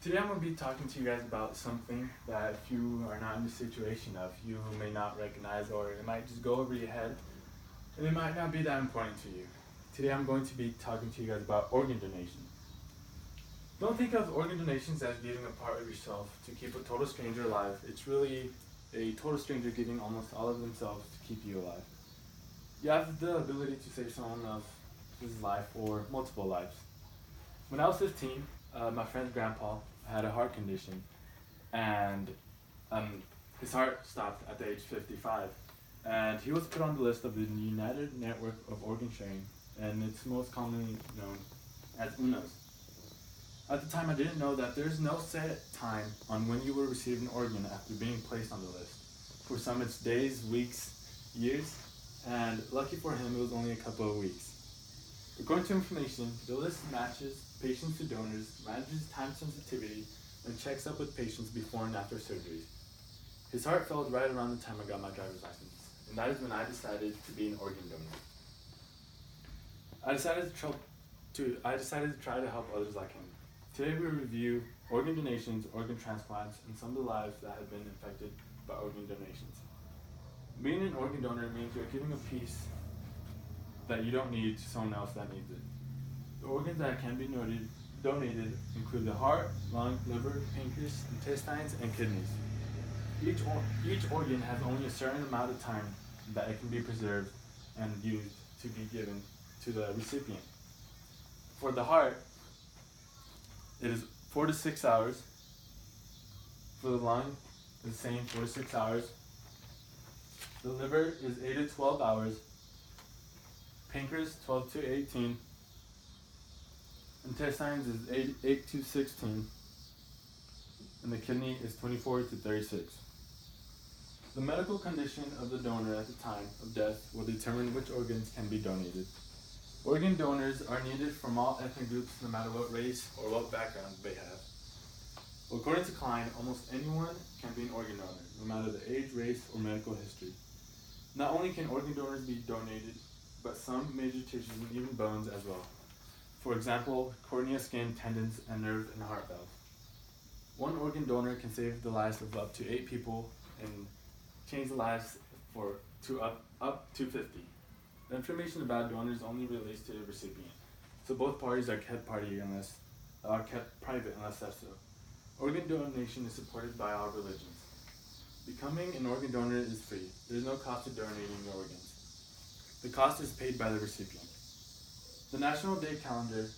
Today I'm going to be talking to you guys about something that if you are not in the situation of, you may not recognize, or it might just go over your head and it might not be that important to you. Today I'm going to be talking to you guys about organ donation. Don't think of organ donations as giving a part of yourself to keep a total stranger alive. It's really a total stranger giving almost all of themselves to keep you alive. You have the ability to save someone else's life or multiple lives. When I was 15, my friend's grandpa had a heart condition, and um, his heart stopped at the age 55. And he was put on the list of the United Network of Organ Sharing, and it's most commonly known as UNOS. At the time, I didn't know that there's no set time on when you will receive an organ after being placed on the list. For some, it's days, weeks, years, and lucky for him, it was only a couple of weeks. According to information, the list matches patients to donors, manages time sensitivity, and checks up with patients before and after surgery. His heart failed right around the time I got my driver's license, and that is when I decided to be an organ donor. I decided to try to help others like him. Today we review organ donations, organ transplants, and some of the lives that have been affected by organ donations. Being an organ donor means you're giving a piece that you don't need to someone else that needs it. The organs that can be donated include the heart, lung, liver, pancreas, intestines, and kidneys. Each organ has only a certain amount of time that it can be preserved and used to be given to the recipient. For the heart, it is 4 to 6 hours. For the lung, the same 4 to 6 hours. The liver is 8 to 12 hours. Pancreas 12 to 18. Intestines is 8 to 16. And the kidney is 24 to 36. The medical condition of the donor at the time of death will determine which organs can be donated. Organ donors are needed from all ethnic groups, no matter what race or what background they have. According to Klein, almost anyone can be an organ donor, no matter the age, race, or medical history. Not only can organ donors be donated, but some major tissues and even bones as well. For example, cornea, skin, tendons, and nerve and heart valves. One organ donor can save the lives of up to 8 people and change the lives up to 50. The information about donors only relates to the recipient, so both parties are kept private unless said so. Organ donation is supported by all religions. Becoming an organ donor is free. There is no cost to donating your organs. The cost is paid by the recipient. The National Day calendar,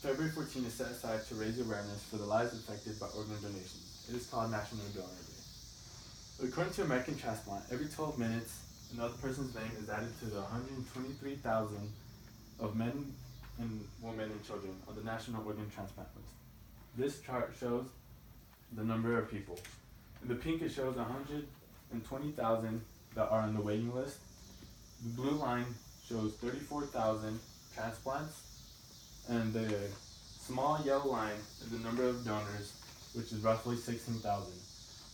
February 14, is set aside to raise awareness for the lives affected by organ donations. It is called National Donor Day. According to American Transplant, every 12 minutes, another person's name is added to the 123,000 of men and women and children on the National Organ Transplant List. This chart shows the number of people. In the pink, it shows 120,000 that are on the waiting list. The blue line shows 34,000 transplants, and the small yellow line is the number of donors, which is roughly 16,000.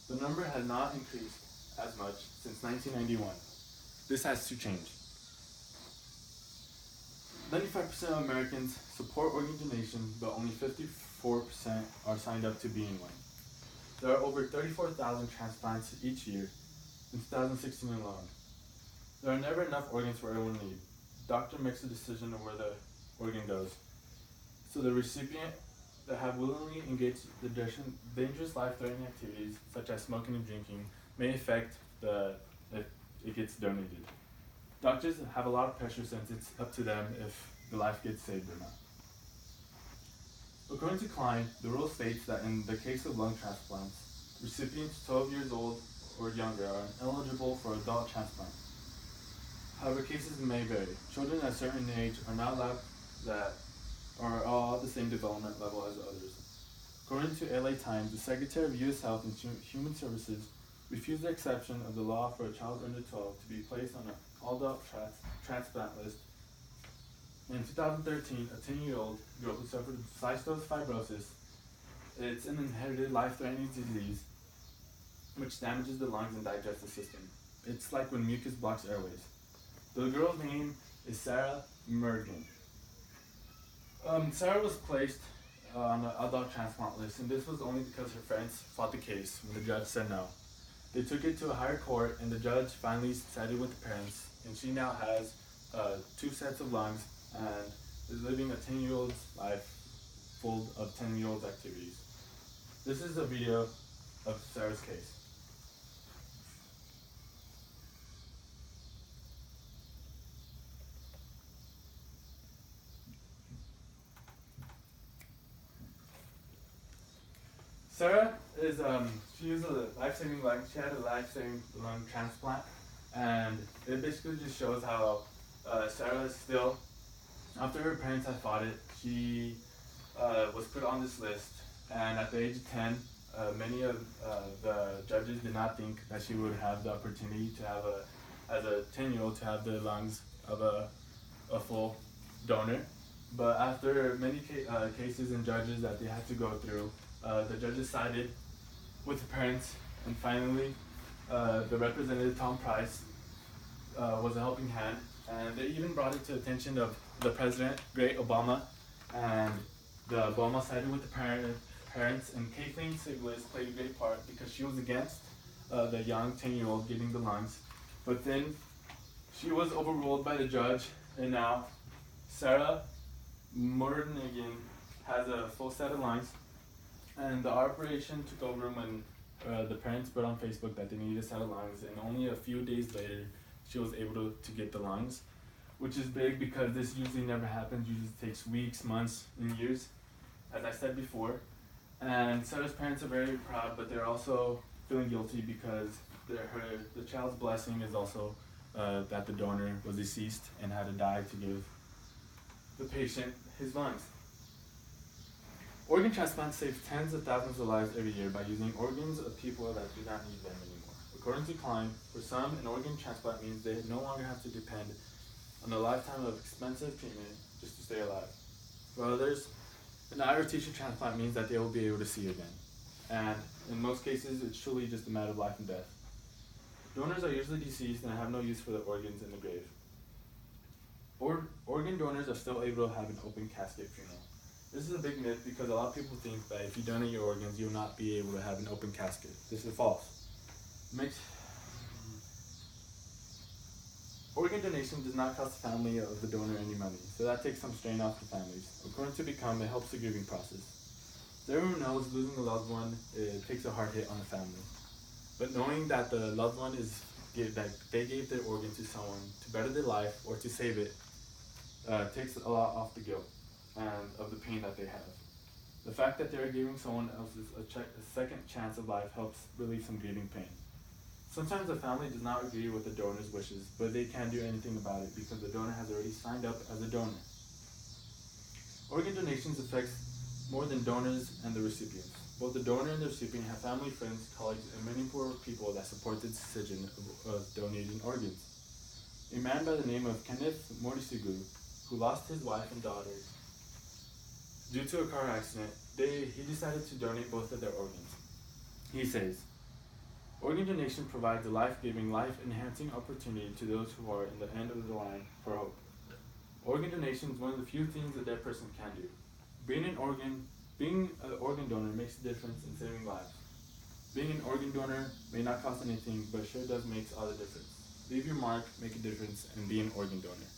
The number has not increased as much since 1991. This has to change. 95% of Americans support organ donation, but only 54% are signed up to be in one. There are over 34,000 transplants each year in 2016 alone. There are never enough organs for everyone in need. The doctor makes a decision of where the organ goes. So the recipient that have willingly engaged the dangerous life-threatening activities such as smoking and drinking may affect if it gets donated. Doctors have a lot of pressure since it's up to them if the life gets saved or not. According to Klein, the rule states that in the case of lung transplants, recipients 12 years old or younger are eligible for adult transplant. However, cases may vary. Children at a certain age are not allowed that are all at the same development level as others. According to LA Times, the Secretary of U.S. Health and Human Services refused the exception of the law for a child under 12 to be placed on an all-adult transplant list. In 2013, a 10-year-old girl who suffered cystic fibrosis, it's an inherited life-threatening disease which damages the lungs and digestive system. It's like when mucus blocks airways. The girl's name is Sarah Mergen. Sarah was placed on the adult transplant list, and this was only because her parents fought the case when the judge said no. They took it to a higher court, and the judge finally sided with the parents, and she now has 2 sets of lungs and is living a 10-year-old's life full of 10-year-old's activities. This is a video of Sarah's case. Sarah is she used a life-saving lung. She had a life-saving lung transplant, and it basically just shows how Sarah is still, after her parents had fought it, she was put on this list. And at the age of 10, many of the judges did not think that she would have the opportunity to have as a 10-year-old, to have the lungs of a full donor. But after many cases and judges that they had to go through, the judges sided with the parents, and finally the representative Tom Price was a helping hand, and they even brought it to the attention of the president, Great Obama, and the Obama sided with the parents, and Kathleen Siglis played a great part because she was against the young 10-year-old getting the lungs. But then she was overruled by the judge, and now Sarah Murnigan has a full set of lungs. And the operation took over when the parents put on Facebook that they needed a set of lungs, and only a few days later she was able to get the lungs, which is big because this usually never happens. Usually takes weeks, months, and years, as I said before. And Sarah's parents are very proud, but they're also feeling guilty because the child's blessing is also that the donor was deceased and had to die to give the patient his lungs. Organ transplants save tens of thousands of lives every year by using organs of people that do not need them anymore. According to Klein, for some, an organ transplant means they no longer have to depend on a lifetime of expensive treatment just to stay alive. For others, an eye or tissue transplant means that they will be able to see again. And in most cases, it's truly just a matter of life and death. Donors are usually deceased and have no use for the organs in the grave. Organ donors are still able to have an open casket funeral. This is a big myth because a lot of people think that if you donate your organs, you'll not be able to have an open casket. This is false. Organ donation does not cost the family of the donor any money, so that takes some strain off the families. According to Become, it helps the grieving process. As everyone knows, losing a loved one, it takes a hard hit on the family. But knowing that the loved one that they gave their organ to someone to better their life or to save it, takes a lot off the guilt and of the pain that they have. The fact that they're giving someone else a second chance of life helps relieve some grieving pain. Sometimes the family does not agree with the donor's wishes, but they can't do anything about it because the donor has already signed up as a donor. Organ donations affects more than donors and the recipients. Both the donor and the recipient have family, friends, colleagues, and many poor people that support the decision of donating organs. A man by the name of Kenneth Morisigu, who lost his wife and daughter due to a car accident, he decided to donate both of their organs. He says, "Organ donation provides a life-giving, life-enhancing opportunity to those who are in the end of the line for hope. Organ donation is one of the few things a dead person can do. Being an organ donor makes a difference in saving lives. Being an organ donor may not cost anything, but sure does make all the difference. Leave your mark, make a difference, and be an organ donor."